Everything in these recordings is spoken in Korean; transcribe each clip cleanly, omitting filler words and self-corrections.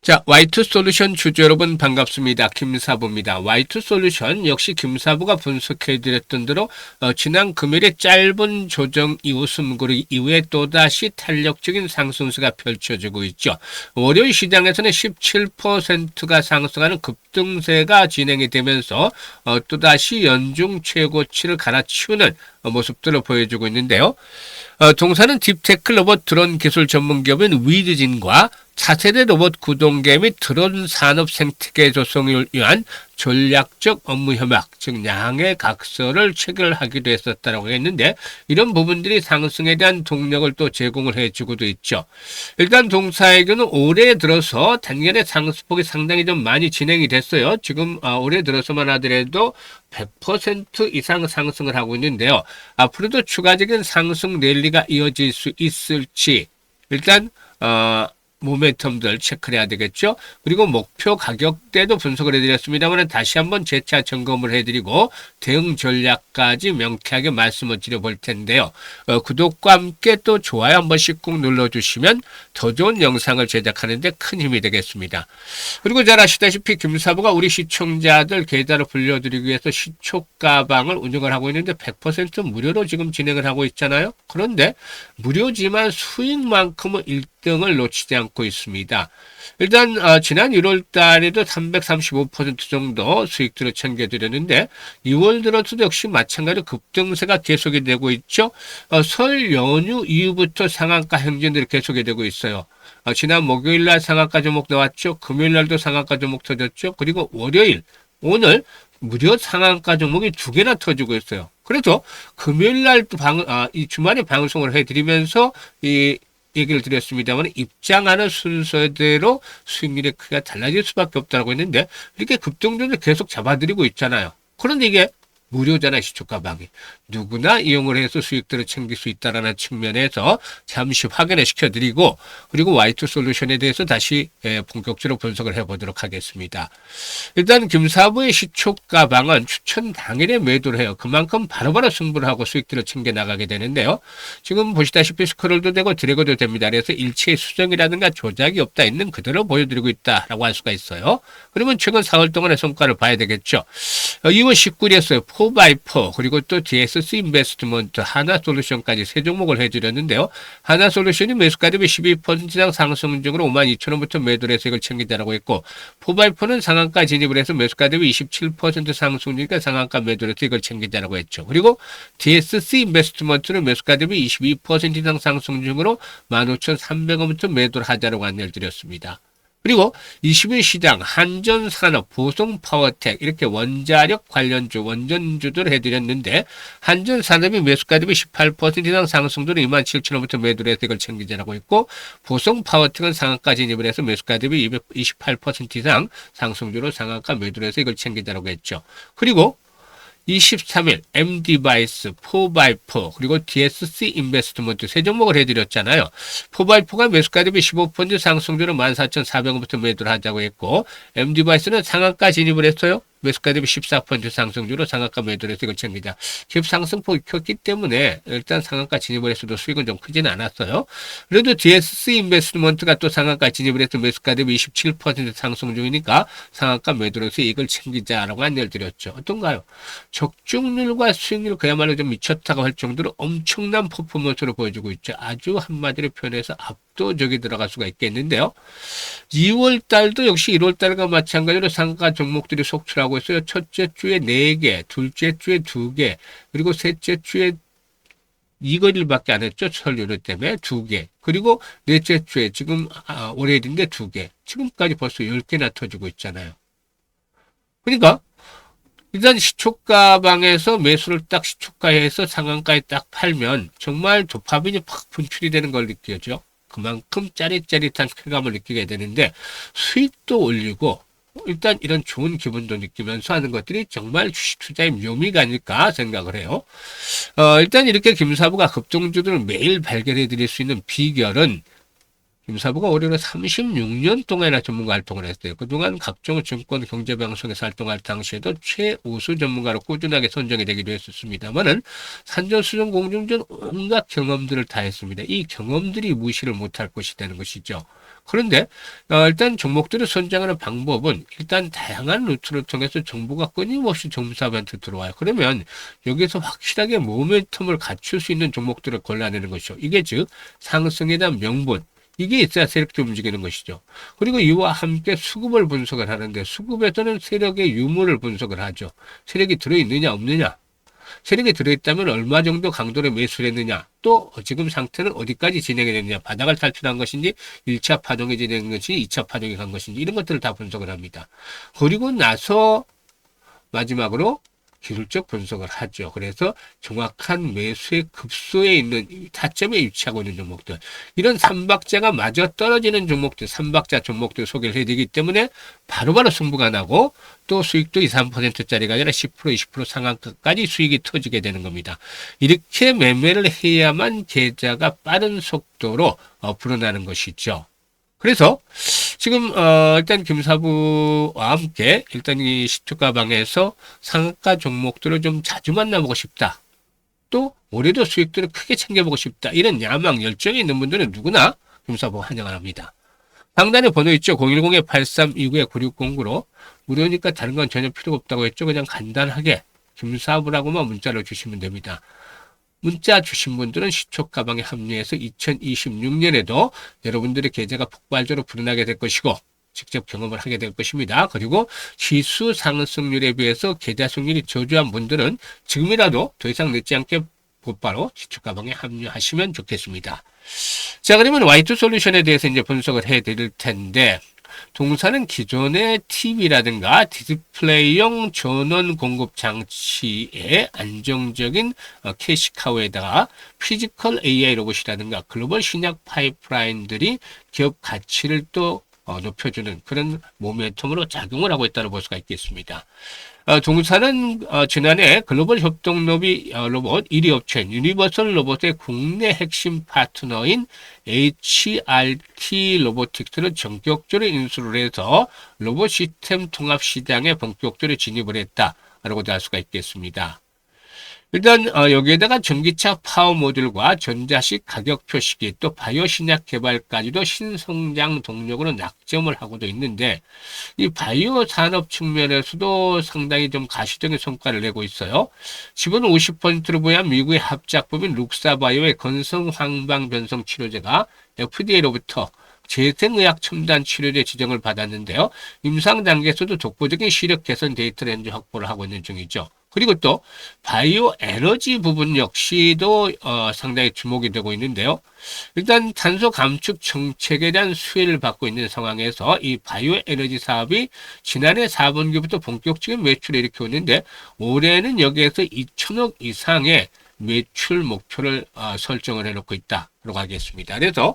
자, Y2솔루션 주주 여러분 반갑습니다. 김사부입니다. Y2솔루션 역시 김사부가 분석해드렸던 대로 지난 금요일에 짧은 조정 이후 숨고르기 이후에 또다시 탄력적인 상승세가 펼쳐지고 있죠. 월요일 시장에서는 17%가 상승하는 급등세가 진행이 되면서 또다시 연중 최고치를 갈아치우는 모습들을 보여주고 있는데요. 동사는 딥테크 로봇 드론 기술 전문 기업인 위드진과 차세대 로봇 구동계 및 드론 산업 생태계 조성을 위한 전략적 업무 협약, 즉 양해 각서를 체결하기도 했었다고 했는데 이런 부분들이 상승에 대한 동력을 또 제공을 해주고도 있죠. 일단 동사에게는 올해 들어서 단기간에 상승폭이 상당히 좀 많이 진행이 됐어요. 지금 올해 들어서만 하더라도 100% 이상 상승을 하고 있는데요. 앞으로도 추가적인 상승 랠리가 이어질 수 있을지 일단 모멘텀들 체크를 해야 되겠죠. 그리고 목표 가격대도 분석을 해드렸습니다만 다시 한번 재차 점검을 해드리고 대응 전략까지 명쾌하게 말씀을 드려볼 텐데요. 구독과 함께 또 좋아요 한 번씩 꼭 눌러주시면 더 좋은 영상을 제작하는 데 큰 힘이 되겠습니다. 그리고 잘 아시다시피 김사부가 우리 시청자들 계좌를 불려드리기 위해서 시초가방을 운영을 하고 있는데 100% 무료로 지금 진행을 하고 있잖아요. 그런데 무료지만 수익만큼은 1등을 놓치지 않고 있습니다. 일단 지난 1월 달에도 335% 정도 수익들을 챙겨드렸는데 2월 들어서도 역시 마찬가지로 급등세가 계속이 되고 있죠. 설 연휴 이후부터 상한가 행진들이 계속이 되고 있어요. 지난 목요일날 상한가 종목 나왔죠. 금요일날도 상한가 종목 터졌죠. 그리고 월요일 오늘 무려 상한가 종목이 2개나 터지고 있어요. 그래서 금요일날 이 주말에 방송을 해드리면서 이 얘기를 드렸습니다만 입장하는 순서대로 수익률의 크기가 달라질 수밖에 없다고 했는데 이렇게 급등률을 계속 잡아드리고 있잖아요. 그런데 이게 무료잖아요. 시초가방이. 누구나 이용을 해서 수익들을 챙길 수 있다는 측면에서 잠시 확인을 시켜드리고 그리고 Y2솔루션에 대해서 다시 본격적으로 분석을 해보도록 하겠습니다. 일단 김사부의 시초가방은 추천 당일에 매도를 해요. 그만큼 바로바로 승부를 하고 수익들을 챙겨 나가게 되는데요. 지금 보시다시피 스크롤도 되고 드래그도 됩니다. 그래서 일체의 수정이라든가 조작이 없다 있는 그대로 보여드리고 있다라고 할 수가 있어요. 그러면 최근 4월 동안의 성과를 봐야 되겠죠. 2월 19일이었어요. 4x4 그리고 또 DSC 인베스트먼트 하나솔루션까지 세 종목을 해드렸는데요. 하나솔루션이 매수가 대비 12% 이상 상승 중으로 52,000원부터 매도를 해서 이걸 챙기자라고 했고 4x4는 상한가 진입을 해서 매수가 대비 27% 상승 중이니까 상한가 매도를 해서 이걸 챙기자라고 했죠. 그리고 DSC 인베스트먼트는 매수가 대비 22% 이상 상승 중으로 15,300원부터 매도를 하자라고 안내를 드렸습니다. 그리고 20일 시장 한전산업, 보성파워텍 이렇게 원자력 관련주, 원전주들을 해드렸는데 한전산업이 매수가 대비 18% 이상 상승도로 27,000원부터 매도를 해서 이걸 챙기자라고 했고 보성파워텍은 상한가 진입을 해서 매수가 대비 28% 이상 상승주로 상한가 매도를 해서 이걸 챙기자라고 했죠. 그리고 23일 M디바이스, 4x4 그리고 DSC 인베스트먼트 세 종목을 해드렸잖아요. 4x4가 매수가 대비 15% 상승률은 14,400원부터 매도를 하자고 했고 M디바이스는 상한가 진입을 했어요. 매수가 대비 14% 상승률로 상한가 매도를 해서 이걸 챙기자. 급상승폭이 컸기 때문에 일단 상한가 진입을 했어도 수익은 좀 크지는 않았어요. 그래도 DSC 인베스트먼트가 또 상한가 진입을 해서 매수가 대비 27% 상승 중이니까 상한가 매도를 해서 이걸 챙기자라고 안내를 드렸죠. 어떤가요? 적중률과 수익률 그야말로 좀 미쳤다고 할 정도로 엄청난 퍼포먼스를 보여주고 있죠. 아주 한마디로 표현해서 압도적이 들어갈 수가 있겠는데요. 2월 달도 역시 1월 달과 마찬가지로 상가 종목들이 속출하고 있어요. 첫째 주에 4개, 둘째 주에 2개, 그리고 셋째 주에 이거일밖에 안 했죠. 설 연휴 때문에 2개. 그리고 넷째 주에 지금 월요일인데 2개. 지금까지 벌써 10개나 터지고 있잖아요. 그러니까 일단 시초가방에서 매수를 딱 시초가에서 상한가에 딱 팔면 정말 도파민이 팍 분출이 되는 걸 느껴죠. 그만큼 짜릿짜릿한 쾌감을 느끼게 되는데 수익도 올리고 일단 이런 좋은 기분도 느끼면서 하는 것들이 정말 주식 투자의 묘미가 아닐까 생각을 해요. 일단 이렇게 김사부가 급등주들을 매일 발견해 드릴 수 있는 비결은 김사부가 올해는 36년 동안이나 전문가 활동을 했어요. 그동안 각종 증권 경제방송에서 활동할 당시에도 최우수 전문가로 꾸준하게 선정이 되기도 했었습니다만은 산전수전 공중전 온갖 경험들을 다 했습니다. 이 경험들이 무시를 못할 것이 되는 것이죠. 그런데 일단 종목들을 선정하는 방법은 일단 다양한 루트를 통해서 정보가 끊임없이 종사한테 들어와요. 그러면 여기서 확실하게 모멘텀을 갖출 수 있는 종목들을 골라내는 것이죠. 이게 즉 상승에 대한 명분, 이게 있어야 세력도 움직이는 것이죠. 그리고 이와 함께 수급을 분석을 하는데 수급에서는 세력의 유무를 분석을 하죠. 세력이 들어있느냐 없느냐, 세력이 들어있다면 얼마 정도 강도로 매수를 했느냐, 또 지금 상태는 어디까지 진행이 됐느냐, 바닥을 탈출한 것인지 1차 파동이 진행한 것인지 2차 파동이 간 것인지 이런 것들을 다 분석을 합니다. 그리고 나서 마지막으로 기술적 분석을 하죠. 그래서 정확한 매수의 급소에 있는 타점에 위치하고 있는 종목들, 이런 삼박자가 맞아 떨어지는 종목들, 삼박자 종목들 소개를 해드리기 때문에 바로바로 승부가 나고 또 수익도 2, 3%짜리가 아니라 10%, 20% 상한가까지 수익이 터지게 되는 겁니다. 이렇게 매매를 해야만 계좌가 빠른 속도로 불어나는 것이죠. 그래서 지금 일단 김사부와 함께 일단 이 시초가방에서 상한가 종목들을 좀 자주 만나보고 싶다, 또 올해도 수익들을 크게 챙겨보고 싶다, 이런 야망 열정이 있는 분들은 누구나 김사부 환영을 합니다. 상단에 번호 있죠. 010-8329-9609로 무료니까 다른 건 전혀 필요가 없다고 했죠. 그냥 간단하게 김사부라고만 문자를 주시면 됩니다. 문자 주신 분들은 시초가방에 합류해서 2026년에도 여러분들의 계좌가 폭발적으로 불어나게 될 것이고 직접 경험을 하게 될 것입니다. 그리고 지수 상승률에 비해서 계좌 수익률이 저조한 분들은 지금이라도 더 이상 늦지 않게 곧바로 시초가방에 합류하시면 좋겠습니다. 자, 그러면 Y2 솔루션에 대해서 이제 분석을 해 드릴 텐데, 동사는 기존의 TV라든가 디스플레이용 전원 공급 장치의 안정적인 캐시카우에다가 피지컬 AI 로봇이라든가 글로벌 신약 파이프라인들이 기업 가치를 또 높여주는 그런 모멘텀으로 작용을 하고 있다고 볼 수가 있겠습니다. 동사는 지난해 글로벌 협동 로비 로봇 1위 업체 유니버설 로봇의 국내 핵심 파트너인 HRT 로보틱스를 전격적으로 인수를 해서 로봇 시스템 통합 시장에 본격적으로 진입을 했다라고도 할 수가 있겠습니다. 일단 여기에다가 전기차 파워 모듈과 전자식 가격 표시기, 또 바이오 신약 개발까지도 신성장 동력으로 낙점을 하고도 있는데, 이 바이오 산업 측면에서도 상당히 좀 가시적인 성과를 내고 있어요. 지분 50%를 보유한 미국의 합작법인 룩사바이오의 건성 황방 변성 치료제가 FDA로부터 재생의학 첨단 치료제 지정을 받았는데요. 임상 단계에서도 독보적인 시력 개선 데이터 렌즈 확보를 하고 있는 중이죠. 그리고 또 바이오 에너지 부분 역시도 상당히 주목이 되고 있는데요. 일단 탄소 감축 정책에 대한 수혜를 받고 있는 상황에서 이 바이오 에너지 사업이 지난해 4분기부터 본격적인 매출을 일으키고 있는데, 올해는 여기에서 2천억 이상의 매출 목표를 설정을 해놓고 있다라고 하겠습니다. 그래서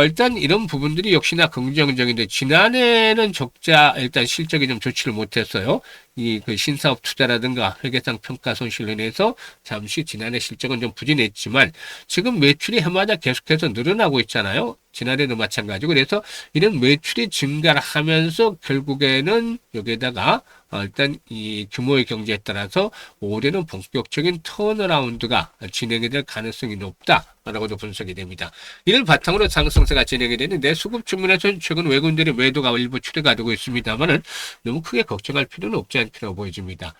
일단 이런 부분들이 역시나 긍정적인데, 지난해는 적자 일단 실적이 좀 좋지를 못했어요. 이 그 신사업 투자라든가 회계상 평가 손실로 인해서 잠시 지난해 실적은 좀 부진했지만 지금 매출이 해마다 계속해서 늘어나고 있잖아요. 지난해도 마찬가지고. 그래서 이런 매출이 증가를 하면서 결국에는 여기에다가 일단 이 규모의 경제에 따라서 올해는 본격적인 턴어라운드가 진행이 될 가능성이 높다라고도 분석이 됩니다. 이를 바탕으로 상승세가 진행이 되는데, 수급 측면에서는 최근 외국인들의 매도가 일부 출회가 되고 있습니다만은 너무 크게 걱정할 필요는 없지 않다고 보여집니다.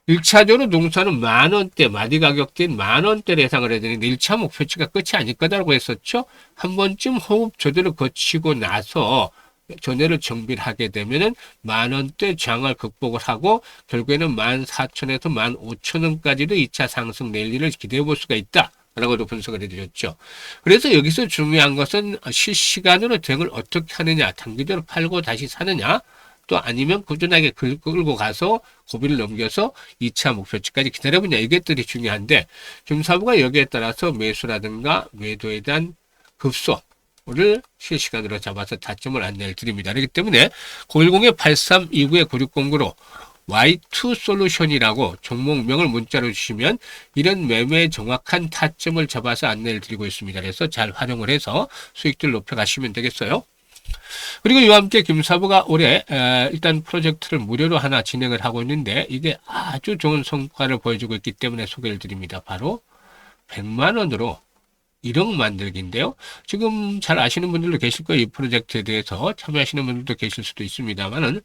1차적으로 농사는 만원대, 마디 가격대인 만원대를 예상을 해야 되는데 1차 목표치가 끝이 아닐 거다라고 했었죠. 한 번쯤 호흡 조절을 거치고 나서 전해를 정비를 하게 되면은 만원대 저항을 극복을 하고 결국에는 14,000에서 15,000원까지도 2차 상승 랠리를 기대해 볼 수가 있다 라고도 분석을 해드렸죠. 그래서 여기서 중요한 것은 실시간으로 대응을 어떻게 하느냐, 단기적으로 팔고 다시 사느냐, 또 아니면 꾸준하게 끌고 가서 고비를 넘겨서 2차 목표치까지 기다려보냐, 이것들이 중요한데, 김사부가 여기에 따라서 매수라든가 매도에 대한 급소를 실시간으로 잡아서 타점을 안내를 드립니다. 그렇기 때문에 010-8329-9609로 Y2 솔루션이라고 종목명을 문자로 주시면 이런 매매의 정확한 타점을 잡아서 안내를 드리고 있습니다. 그래서 잘 활용을 해서 수익들 높여가시면 되겠어요. 그리고 이와 함께 김사부가 올해 일단 프로젝트를 무료로 하나 진행을 하고 있는데, 이게 아주 좋은 성과를 보여주고 있기 때문에 소개를 드립니다. 바로 100만 원으로 1억 만들기인데요. 지금 잘 아시는 분들도 계실 거예요. 이 프로젝트에 대해서 참여하시는 분들도 계실 수도 있습니다만은,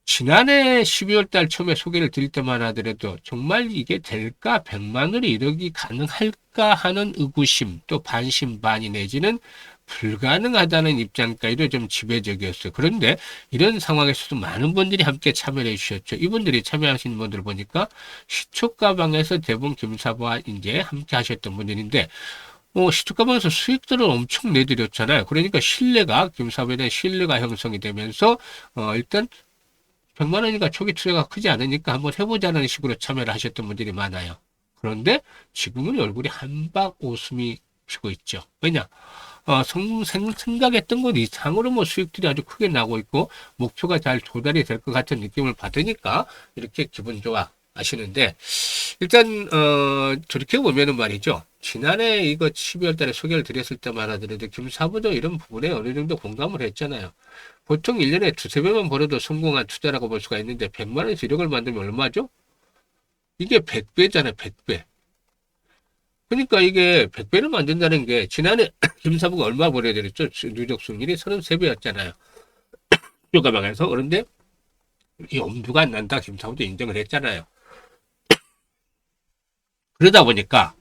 지난해 12월 달 처음에 소개를 드릴 때만 하더라도 정말 이게 될까? 100만 원이 1억이 가능할까 하는 의구심, 또 반신반의 내지는 불가능하다는 입장까지도 좀 지배적이었어요. 그런데 이런 상황에서도 많은 분들이 함께 참여를 해주셨죠. 이분들이 참여하시는 분들을 보니까 시초가방에서 대부분 김사부와 이제 함께 하셨던 분들인데, 시초가방에서 수익들을 엄청 내드렸잖아요. 그러니까 신뢰가, 김사부에 대한 신뢰가 형성이 되면서, 일단 100만 원이니까 초기 투자가 크지 않으니까 한번 해보자는 식으로 참여를 하셨던 분들이 많아요. 그런데 지금은 얼굴이 한박 웃음이 피고 있죠. 왜냐? 생각했던 것 이상으로 뭐 수익들이 아주 크게 나고 있고, 목표가 잘 도달이 될 것 같은 느낌을 받으니까 이렇게 기분 좋아 하시는데, 일단, 저렇게 보면은 말이죠. 지난해 이거 12월 달에 소개를 드렸을 때만 하더라도 김사부도 이런 부분에 어느 정도 공감을 했잖아요. 보통 1년에 두세 배만 벌어도 성공한 투자라고 볼 수가 있는데 100만 원에서 1억을 만들면 얼마죠? 이게 100배잖아요, 100배. 그러니까 이게 100배를 만든다는 게 지난해 김사부가 얼마 벌어야 되겠죠? 누적 수익률이 33배였잖아요. 주가방에서. 그런데 이 엄두가 안 난다. 김사부도 인정을 했잖아요. 그러다 보니까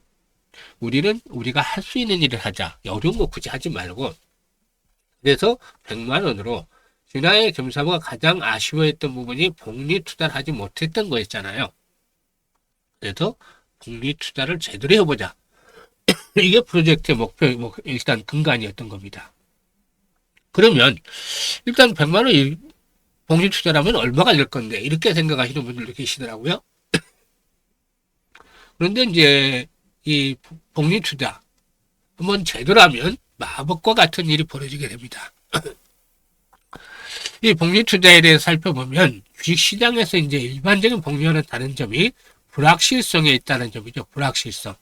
우리는 우리가 할 수 있는 일을 하자. 어려운 거 굳이 하지 말고. 그래서 100만 원으로 지난해 김사부가 가장 아쉬워했던 부분이 복리 투자를 하지 못했던 거였잖아요. 그래서 복리 투자를 제대로 해보자. 이게 프로젝트의 목표, 일단 근간이었던 겁니다. 그러면 일단 100만 원 복리 투자라면 얼마가 될 건데 이렇게 생각하시는 분들도 계시더라고요. 그런데 이제 이 복리 투자 한번 제대로 하면 마법과 같은 일이 벌어지게 됩니다. 이 복리 투자에 대해 살펴보면 주식시장에서 이제 일반적인 복리와는 다른 점이 불확실성에 있다는 점이죠. 불확실성.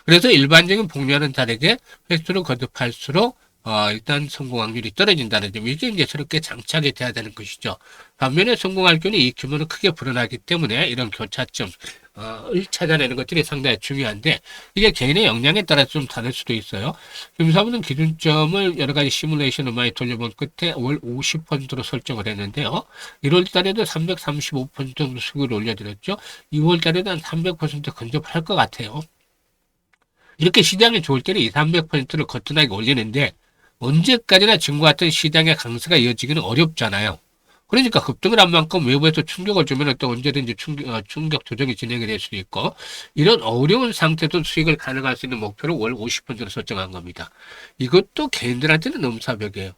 그래서 일반적인 복리와는 다르게 횟수를 거듭할수록 일단 성공 확률이 떨어진다는 점. 이게 이제 저렇게 장착이 돼야 되는 것이죠. 반면에 성공할 경우는 이 규모는 크게 불어나기 때문에 이런 교차점을 찾아내는 것들이 상당히 중요한데, 이게 개인의 역량에 따라 좀 다를 수도 있어요. 김사부는 기준점을 여러 가지 시뮬레이션을 많이 돌려본 끝에 월 50%로 설정을 했는데요. 1월 달에도 335% 정도 수익을 올려드렸죠. 2월 달에도 한 300% 근접할 것 같아요. 이렇게 시장이 좋을 때는 2, 300%를 거뜬하게 올리는데 언제까지나 지금과 같은 시장의 강세가 이어지기는 어렵잖아요. 그러니까 급등을 한 만큼 외부에서 충격을 주면 또 언제든지 충격 조정이 진행이 될 수도 있고, 이런 어려운 상태도 수익을 가능할 수 있는 목표를 월 50%로 설정한 겁니다. 이것도 개인들한테는 넘사벽이에요.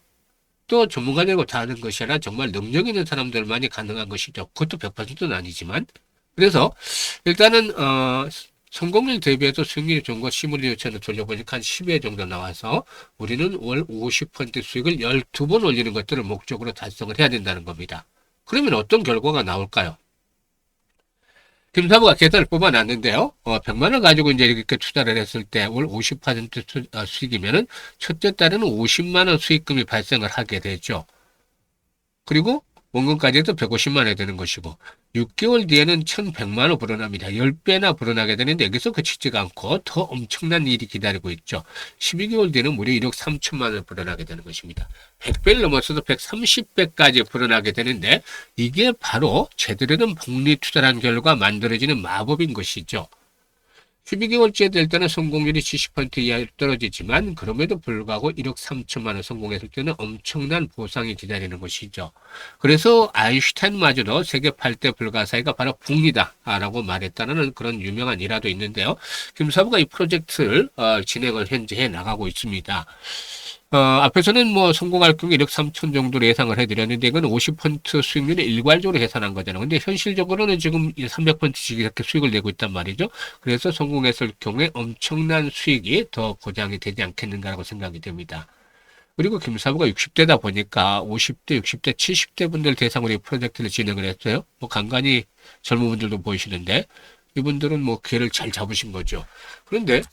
또 전문가들고 다 하는 것이 아니라 정말 능력 있는 사람들만이 가능한 것이죠. 그것도 100%는 아니지만. 그래서 일단은 성공률 대비해서 수익률이 좋은 거 시뮬레이션을 돌려보니까 한 10회 정도 나와서 우리는 월 50% 수익을 12번 올리는 것들을 목적으로 달성을 해야 된다는 겁니다. 그러면 어떤 결과가 나올까요? 김사부가 계산을 뽑아놨는데요. 100만 원 가지고 이제 이렇게 투자를 했을 때 월 50% 수익이면은 첫째 달에는 50만 원 수익금이 발생을 하게 되죠. 그리고 원금까지 해서 150만 원이 되는 것이고, 6개월 뒤에는 1100만 원 불어납니다. 10배나 불어나게 되는데 여기서 그치지가 않고 더 엄청난 일이 기다리고 있죠. 12개월 뒤에는 무려 1억 3천만 원 불어나게 되는 것입니다. 100배를 넘어서서 130배까지 불어나게 되는데, 이게 바로 제대로 된 복리 투자라는 결과 만들어지는 마법인 것이죠. 12개월째 될 때는 성공률이 70% 이하로 떨어지지만 그럼에도 불구하고 1억 3천만 원 성공했을 때는 엄청난 보상이 기다리는 것이죠. 그래서 아인슈타인마저도 세계 8대 불가사의가 바로 복리다 라고 말했다는 그런 유명한 일화도 있는데요. 김사부가 이 프로젝트를 진행을 현재 해 나가고 있습니다. 앞에서는 뭐 성공할 경우 1억 3천 정도로 예상을 해드렸는데, 이건 50% 수익률을 일괄적으로 계산한 거잖아요. 근데 현실적으로는 지금 300%씩 이렇게 수익을 내고 있단 말이죠. 그래서 성공했을 경우에 엄청난 수익이 더 보장이 되지 않겠는가라고 생각이 됩니다. 그리고 김사부가 60대다 보니까 50대, 60대, 70대 분들 대상으로 이 프로젝트를 진행을 했어요. 뭐 간간히 젊은 분들도 보이시는데, 이분들은 뭐 기회를 잘 잡으신 거죠. 그런데,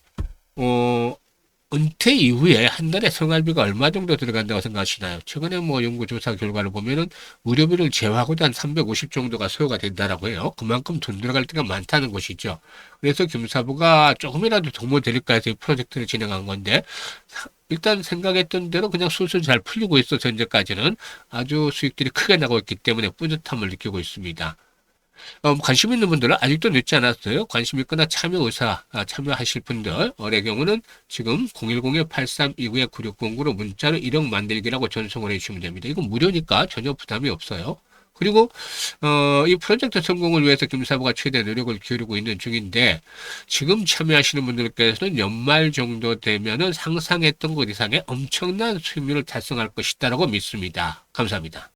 은퇴 이후에 한 달에 생활비가 얼마 정도 들어간다고 생각하시나요? 최근에 뭐 연구조사 결과를 보면은 의료비를 제외하고도 한 350 정도가 소요가 된다라고 해요. 그만큼 돈 들어갈 때가 많다는 것이죠. 그래서 겸사부가 조금이라도 도움을 드릴까 해서 이 프로젝트를 진행한 건데, 일단 생각했던 대로 그냥 술술 잘 풀리고 있어서 현재까지는 아주 수익들이 크게 나고 있기 때문에 뿌듯함을 느끼고 있습니다. 관심 있는 분들은 아직도 늦지 않았어요. 관심 있거나 참여 의사, 참여하실 분들, 의 경우는 지금 010-8329-9609로 문자로 1억 만들기라고 전송을 해주시면 됩니다. 이건 무료니까 전혀 부담이 없어요. 그리고 이 프로젝트 성공을 위해서 김사부가 최대 노력을 기울이고 있는 중인데 지금 참여하시는 분들께서는 연말 정도 되면은 상상했던 것 이상의 엄청난 수익률을 달성할 것이다라고 믿습니다. 감사합니다.